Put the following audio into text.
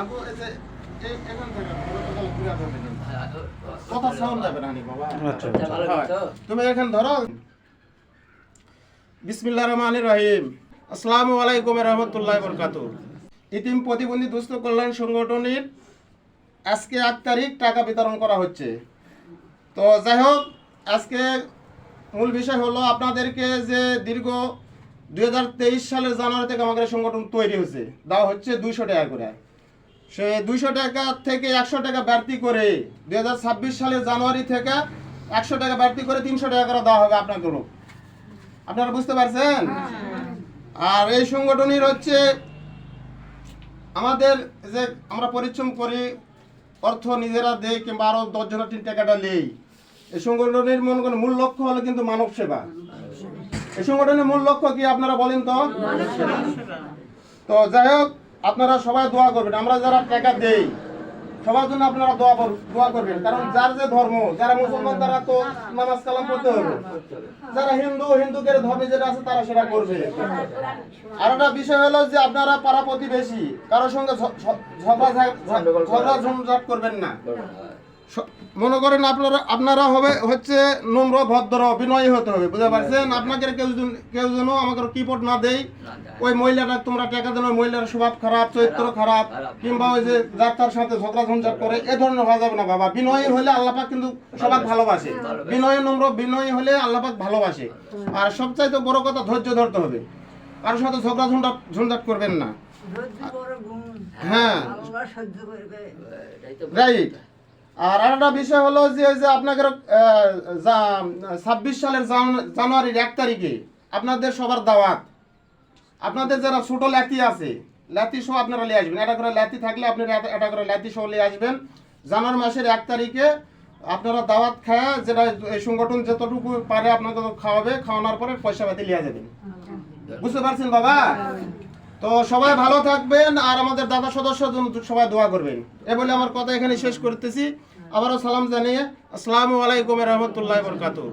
আপু এই যে এখন থেকে পুরো ধরবে না কথা সাউন্ড যাবে না নি বাবা। আচ্ছা তুমি এখন ধরো। বিসমিল্লাহির রহমানির রহিম। আসসালামু আলাইকুম ওয়া রাহমাতুল্লাহি ওয়া বারাকাতুহু। ইতিম প্রতিবন্ধী দুস্থ কল্যাণ সংগঠনের আজকে 8 তারিখ টাকা বিতরণ করা হচ্ছে। তো যাই হোক, আজকে মূল বিষয় হলো আপনাদেরকে যে দীর্ঘ 2023 সালের জানুয়ারি থেকে আমাদের সংগঠন তৈরি হয়েছে, দেওয়া হচ্ছে 200 টাকা করে। সে 200 টাকা থেকে 100 টাকা বাড়তি করে 2026 সালের জানুয়ারি থেকে 100 টাকা বাড়তি করে 300 টাকা করে দেওয়া হবে আপনাদেরও। আপনারা বুঝতে পারছেন? আর এই সংগঠনের হচ্ছে আমাদের যে আমরা পরিশ্রম করি, অর্থ নিজেরা দেই কিংবা আরও 10 জনের 3 টাকাটা নেই। এই সংগঠনের মূল লক্ষ্য হলো কিন্তু মানব সেবা। এই সংগঠনের মূল লক্ষ্য কি আপনারা বলেন তো? তো যাই হোক, আপনারা সবাই দোয়া করবেন। আমরা যারা টাকা দেই সবার জন্য আপনারা দোয়া করবেন, কারণ যার যে ধর্ম, যারা মুসলমান তারা তো নামাজ কালাম করতে হবে, যারা হিন্দুদের ধর্মে যেটা আছে তারা সেটা করবে। আর একটা বিষয় হলো যে আপনারা পাড়া প্রতিবেশী কারোর সঙ্গে ঝগড়া ঝঞ্ঝাট করবেন না। মনে করেন আপনারা হবে হচ্ছে নম্র ভদ্র বিনয়ী হতে হবে, বুঝতে পারছেন? আপনাকে কেউ যেন আমাকে কিপট না দেয়, ওই মহিলাটা তোমরা টাকা দেন, ওই মহিলার স্বভাব খারাপ, চরিত্র খারাপ, কিংবা ওই যে যার তার সাথে ঝগড়া ঝঞ্ঝাট করে, এ ধরনের হওয়া যাবে না বাবা। বিনয়ী হলে আল্লাহ পাক কিন্তু সবাই ভালোবাসে। বিনয়ী নম্র বিনয়ী হলে আল্লাহ পাক ভালোবাসে। আর সবচাইতে বড় কথা, ধৈর্য ধরতে হবে, কারোর সাথে ঝগড়া ঝঞ্ঝাট করবেন না। হ্যাঁ, রাইট। আর একটা বিষয় হলো যে আপনাদের 26 সালের জানুয়ারির 1 তারিখে আপনাদের সবার দাওয়াত। আপনাদের যারা ছোট ল্যাতি আছে, ল্যাতি সহ আপনারা নিয়ে আসবেন। এটা করে ল্যাতি থাকলে আপনারা এটা করে ল্যাতি সহ নিয়ে আসবেন। জানুয়ারি মাসের 1 তারিখে আপনারা দাওয়াত খায়, যেটা এই সংগঠন যতটুকু পারে আপনাদের খাওয়াবে, খাওয়ানোর পরে পয়সা পাতি নিয়ে যাবেন। বুঝতে পারছেন বাবা? তো সবাই ভালো থাকবেন, আর আমাদের দাদা সদস্য সবাই দোয়া করবেন। এ বলে আমার কথা এখানে শেষ করতেছি। আবারও সালাম জানিয়ে আসসালামু আলাইকুম ওয়া রাহমাতুল্লাহি ওয়া বারাকাতুহু।